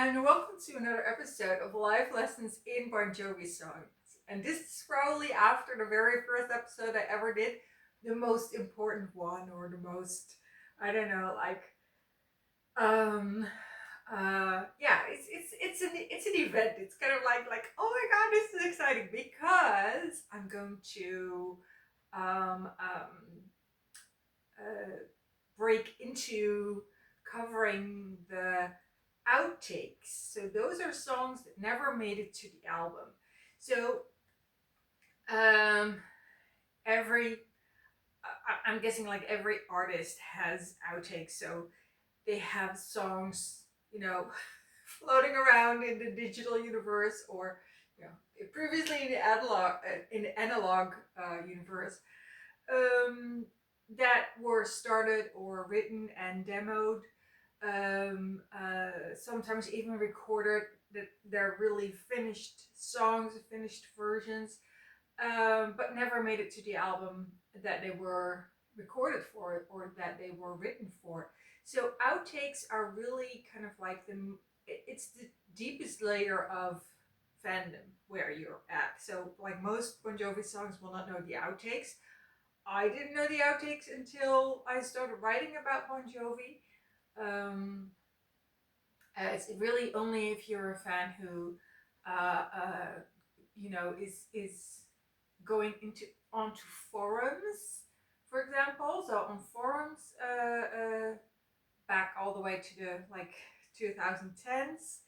and welcome to another episode of Life Lessons in Bon Jovi songs. And this is probably after the very first episode I ever did, the most important one, or the most, I don't know, like, um, yeah, it's an event. It's kind of like oh my god, this is exciting because I'm going to um um break into covering the outtakes. So those are songs that never made it to the album. So um, every I'm guessing like every artist has outtakes. So they have songs, floating around in the digital universe, or you know, previously in the analog universe, um, that were started or written and demoed, sometimes even recorded, that they're really finished songs, finished versions, but never made it to the album that they were recorded for or that they were written for. So outtakes are really kind of like it's the deepest layer of fandom where you're at. So like most Bon Jovi songs will not know the outtakes. I didn't know the outtakes until I started writing about Bon Jovi. Um, it's really only if you're a fan who, uh, uh, is going into onto forums, for example. So on forums, back all the way to the like 2010s.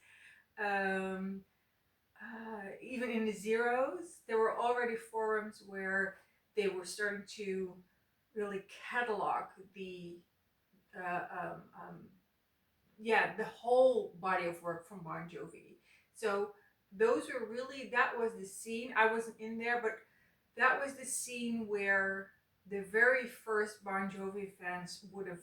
Um, Even in the zeros, there were already forums where they were starting to really catalog the uh, um, um, the whole body of work from Bon Jovi. So those were really, that was the scene. I wasn't in there, but that was the scene where the very first Bon Jovi fans would have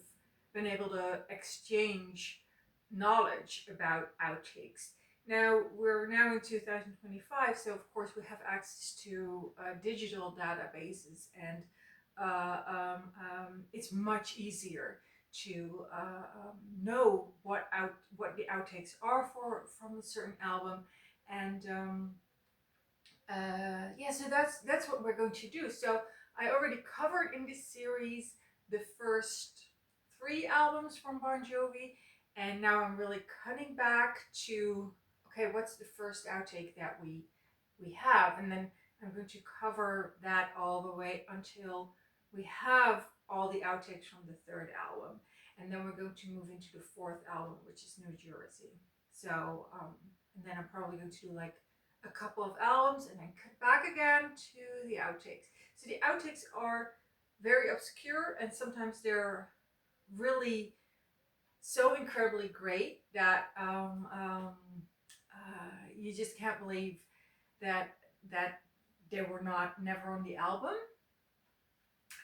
been able to exchange knowledge about outtakes. Now we're now in 2025, so of course we have access to digital databases, and it's much easier to know what the outtakes are from a certain album, and so that's what we're going to do. So I already covered in this series the first three albums from Bon Jovi, and now I'm really cutting back to, okay, what's the first outtake that we have, and then I'm going to cover that all the way until we have all the outtakes from the third album, and then we're going to move into the fourth album, which is New Jersey. So and then I'm probably going to do like a couple of albums and then cut back again to the outtakes. So the outtakes are very obscure, and sometimes they're really so incredibly great that you just can't believe that they were not never on the album.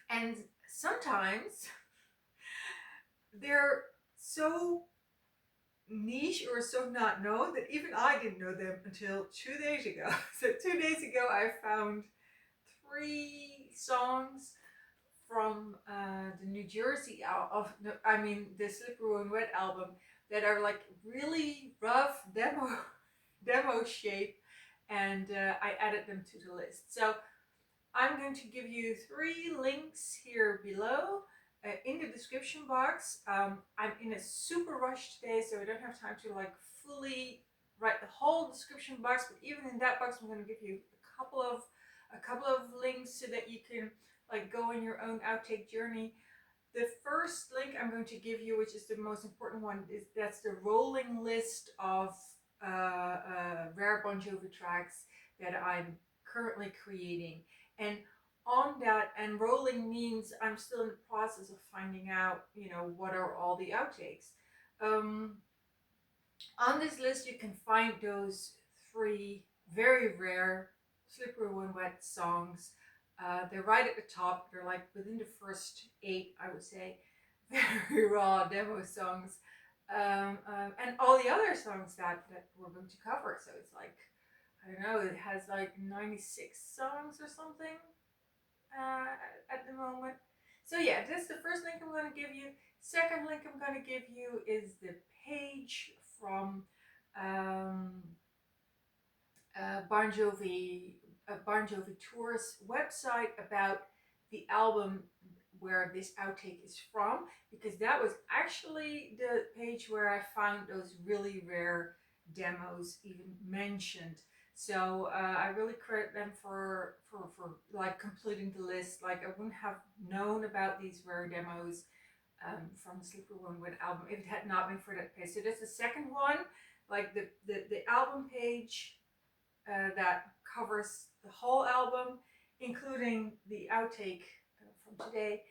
And sometimes they're so niche or so not known that even I didn't know them until 2 days ago. So 2 days ago, I found three songs from the New Jersey the Slippery When Wet album, that are like really rough demo shape, and I added them to the list. So I'm going to give you three links here below in the description box. I'm in a super rush today, so I don't have time to like fully write the whole description box. But even in that box, I'm going to give you a couple of links so that you can like go on your own outtake journey. The first link I'm going to give you, which is the most important one, that's the rolling list of rare Bon Jovi tracks that I'm currently creating. And on that, and rolling means I'm still in the process of finding out, what are all the outtakes. On this list, you can find those three very rare Slippery When Wet songs. They're right at the top. They're like within the first 8, I would say. Very raw demo songs. And all the other songs that we're going to cover. So it's like, I don't know, it has like 96 songs or something at the moment. So yeah, that's the first link I'm going to give you. Second link I'm going to give you is the page from um, Bon Jovi, Bon Jovi Tour's website about the album where this outtake is from, because that was actually the page where I found those really rare demos even mentioned. So I really credit them for like completing the list. Like I wouldn't have known about these rare demos from the Sleepy One Win album if it had not been for that page. So that's the second one, like the album page that covers the whole album, including the outtake from today.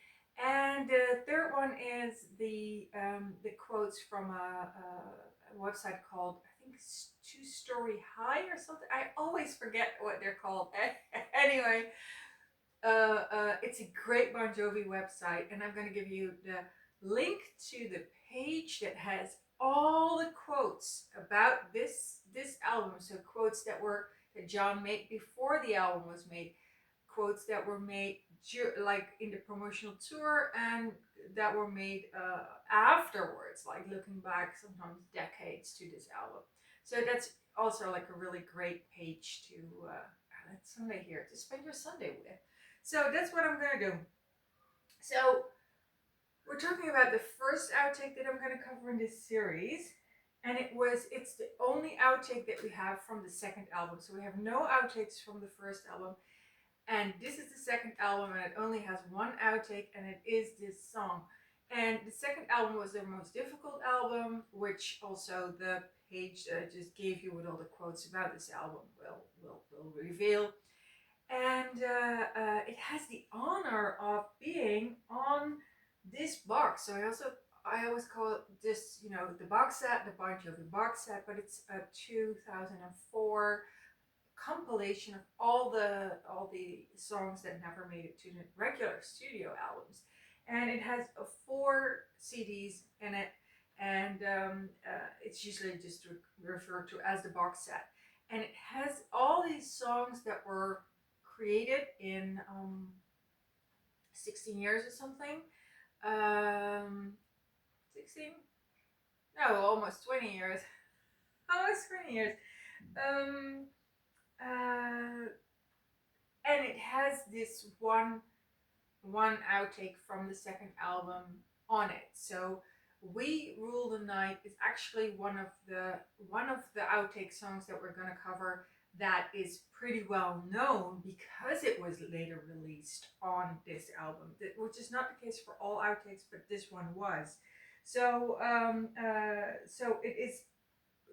And the third one is the quotes from a website called, I think, Two Story High or something. I always forget what they're called. Anyway, it's a great Bon Jovi website, and I'm going to give you the link to the page that has all the quotes about this album. So quotes that John made before the album was made, quotes that were made like in the promotional tour, and that were made afterwards, like looking back sometimes decades to this album. So that's also like a really great page to that's Sunday here to spend your Sunday with. So that's what I'm gonna do. So we're talking about the first outtake that I'm gonna cover in this series. And it's the only outtake that we have from the second album. So we have no outtakes from the first album. And this is the second album, and it only has one outtake, and it is this song. And the second album was their most difficult album, which also the page that I just gave you with all the quotes about this album will reveal. And it has the honor of being on this box. So I always call this, the box set, the Bon Jovi box set, but it's a 2004 compilation of all the songs that never made it to the regular studio albums, and it has 4 CDs in it, and it's usually just referred to as the box set, and it has all these songs that were created in 16 years or something. 16? No, almost 20 years. Almost 20 years. Um, uh, and it has this one outtake from the second album on it. So "We Rule the Night" is actually one of the outtake songs that we're going to cover that is pretty well known because it was later released on this album, which is not the case for all outtakes, but this one was. So so it is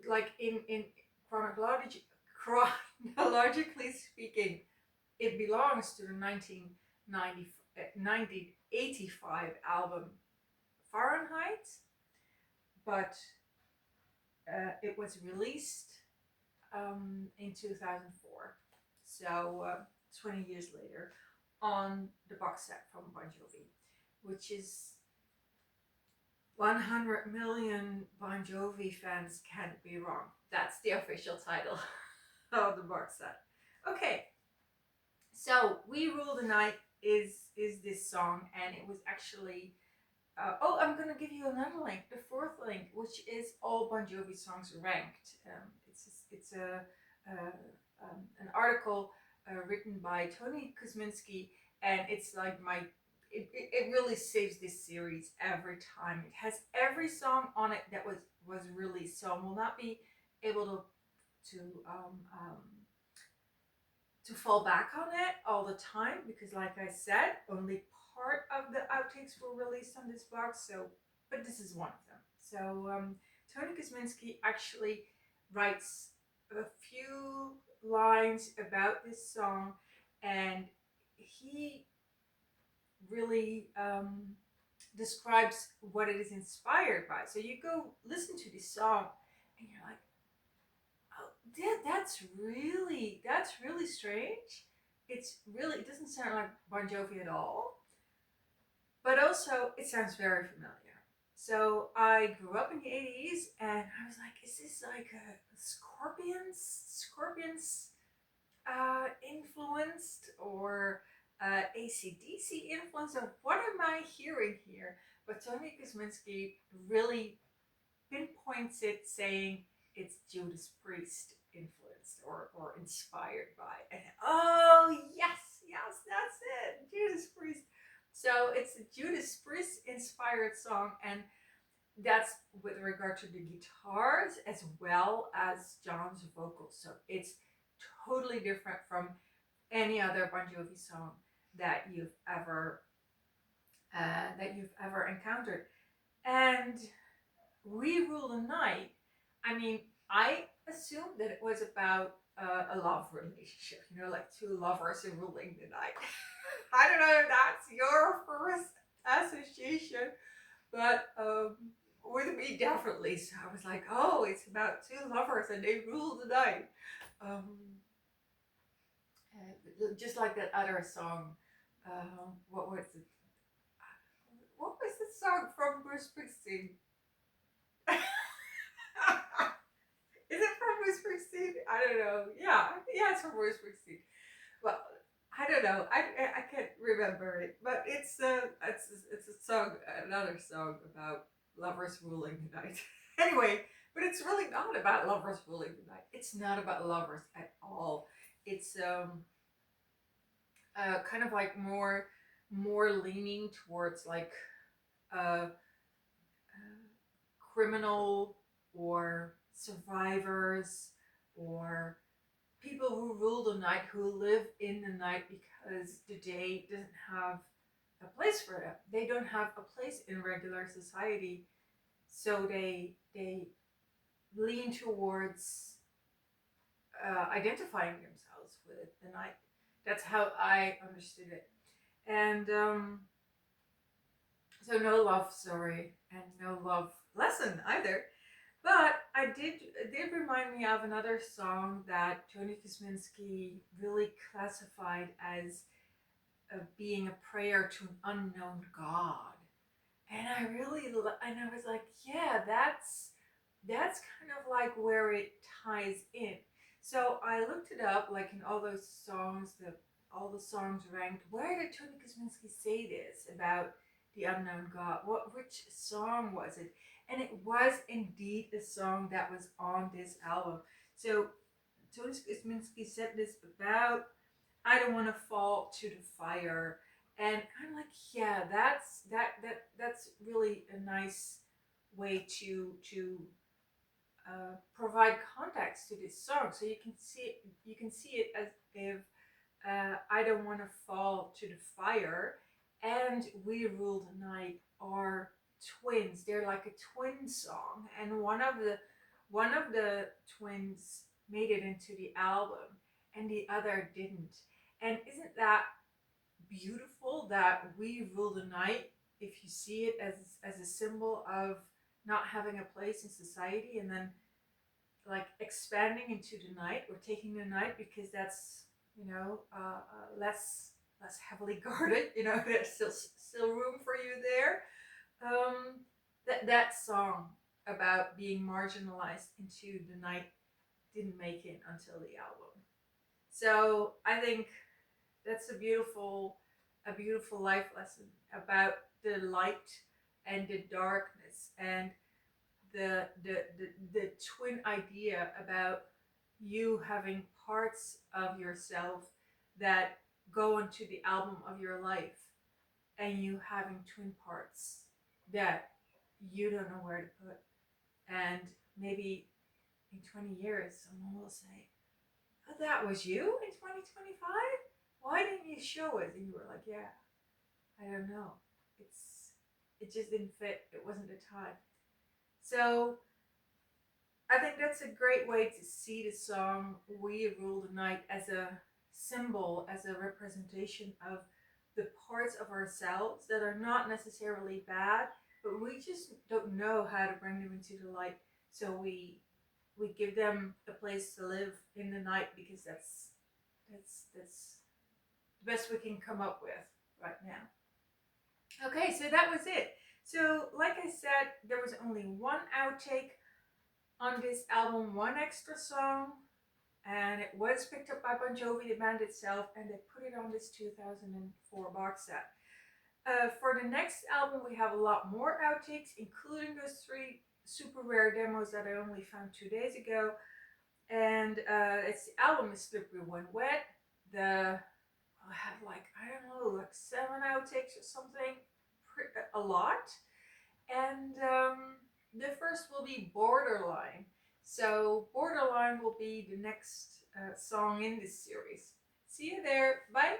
like in chronologically speaking, it belongs to the 1985 album Fahrenheit, but it was released in 2004, so 20 years later, on the box set from Bon Jovi, which is 100 million Bon Jovi fans can't be wrong. That's the official title of the box set. Okay, so "We Rule the Night" is this song, and it was actually I'm gonna give you another link, the fourth link, which is all Bon Jovi songs ranked. It's an article written by Tony Kosminski, and it's like it really saves this series every time. It has every song on it that was released, so I will not be able to fall back on it all the time, because like I said, only part of the outtakes were released on this box. So, but this is one of them. So Tony Kosminski actually writes a few lines about this song, and he really describes what it is inspired by. So you go listen to this song, and you're like, that's really strange. It doesn't sound like Bon Jovi at all, but also it sounds very familiar. So I grew up in the 80s, and I was like, is this like a Scorpions influenced, or AC/DC influence, or what am I hearing here? But Tony Kosminski really pinpoints it, saying it's Judas Priest influenced or inspired by. And oh yes, yes, that's it, Judas Priest. So it's a Judas Priest inspired song, and that's with regard to the guitars as well as John's vocals. So it's totally different from any other Bon Jovi song that you've ever encountered. And We Rule the Night. I mean, I assumed that it was about a love relationship, like two lovers ruling the night. I don't know if that's your first association, but with me definitely. So I was like, oh, it's about two lovers and they rule the night. Um, just like that other song. What was it? What was the song from Bruce Springsteen? Is it from Bruce Springsteen? I don't know. Yeah, it's from Bruce Springsteen. Well, I don't know. I can't remember it, but it's a song, another song about lovers ruling the night. Anyway, but it's really not about lovers ruling the night. It's not about lovers at all. It's kind of like more leaning towards like uh, criminal or survivors or people who rule the night, who live in the night because the day doesn't have a place for them. They don't have a place in regular society, so they lean towards identifying themselves with the night. That's how I understood it, and so no love story and no love lesson either. But it did remind me of another song that Tony Kosminski really classified as being a prayer to an unknown God. And and I was like, yeah, that's kind of like where it ties in. So I looked it up, like in all those songs, all the songs ranked. Where did Tony Kosminski say this about the unknown God? Which song was it? And it was indeed a song that was on this album. So Tony Kosminski said this about I don't want to fall to the fire, and I'm like, yeah, that's really a nice way to provide context to this song, so you can see it as if I don't want to fall to the fire and We Rule the Night are twins. They're like a twin song, and one of the twins made it into the album and the other didn't. And isn't that beautiful that We Rule the Night, if you see it as a symbol of not having a place in society, and then like expanding into the night or taking the night because that's less heavily guarded. There's still room for you there. That song about being marginalized into the night didn't make it until the album. So I think that's a beautiful life lesson about the light and the darkness, and the twin idea about you having parts of yourself that go into the album of your life, and you having twin parts that you don't know where to put. And maybe in 20 years, someone will say, oh, that was you in 2025? Why didn't you show it? And you were like, yeah, I don't know. It just didn't fit. It wasn't the time. So I think that's a great way to see the song We Rule the Night as a symbol, as a representation of the parts of ourselves that are not necessarily bad, but we just don't know how to bring them into the light. So we give them a place to live in the night because that's the best we can come up with right now. Okay, so that was it. So like I said, there was only one outtake on this album, one extra song, and it was picked up by Bon Jovi, the band itself, and they put it on this 2004 box set. For the next album, we have a lot more outtakes, including those three super rare demos that I only found 2 days ago. And it's the album is Slippery When Wet. I have like, I don't know, like 7 outtakes or something, a lot. And the first will be Borderline. So Borderline will be the next song in this series. See you there. Bye.